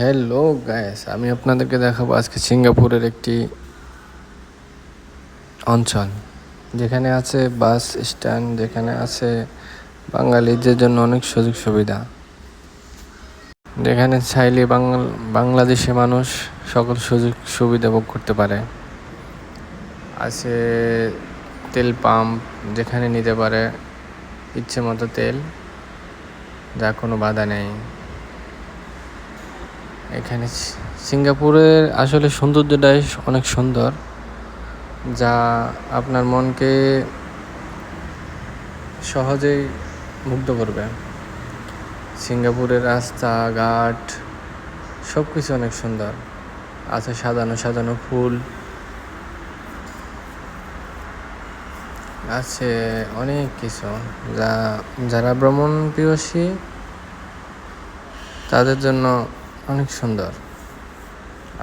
Hello guys, আমি আপনাদেরকে দেখাবো আজকে সিঙ্গাপুরের একটি অঞ্চল যেখানে আছে বাস স্ট্যান্ড, যেখানে আছে বাঙালিদের জন্য অনেক সুযোগ সুবিধা, যেখানে চাইলে বাংলাদেশি মানুষ সকল সুযোগ সুবিধা ভোগ করতে পারে। আছে তেল পাম্প, যেখানে নিতে পারে ইচ্ছে মতো তেল, যা কোনো বাধা নেই। এখানে সিঙ্গাপুরের আসলে সৌন্দর্যটাই অনেক সুন্দর, যা আপনার মনকে সহজেই মুগ্ধ করবে। সিঙ্গাপুরের রাস্তাঘাট সব কিছু অনেক সুন্দর, আছে সাজানো সাজানো ফুল, আছে অনেক কিছু যা যারা ভ্রমণ প্রিয়সী তাদের জন্য অনেক সুন্দর।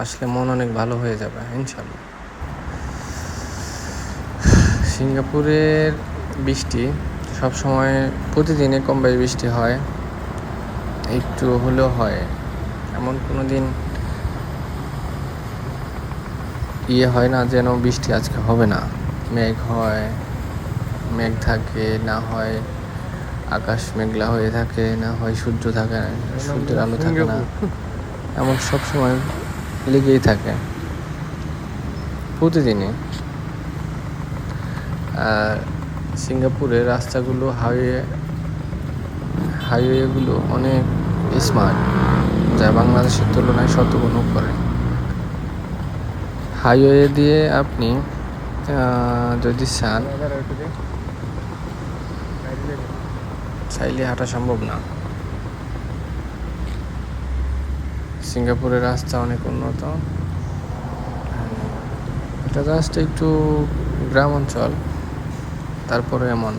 আসলে মন অনেক ভালো হয়ে যাবে ইনশাল্লাহ। সিঙ্গাপুরের বৃষ্টি সবসময় প্রতিদিনে কম বেশি বৃষ্টি হয়, একটু হলেও হয়, এমন কোনো দিন হয় না যেন বৃষ্টি আজকে হবে না। মেঘ হয়, মেঘ থাকে, না হয় আকাশ মেঘলা হয়ে থাকে, না হয় সূর্য থাকে, সূর্যের আলো থাকে না, এমন সব সময় লেগেই থাকে প্রতিদিনই। আর সিঙ্গাপুরের রাস্তাগুলো হাইওয়েগুলো অনেক স্মার্ট, যা বাংলাদেশের তুলনায় শতগুণ উপরে। হাইওয়ে দিয়ে আপনি যদি চাইলে হাঁটা সম্ভব না। সিঙ্গাপুরের রাস্তা অনেক উন্নত। এটা জাস্ট একটু গ্রাম অঞ্চল, তারপরে এমন।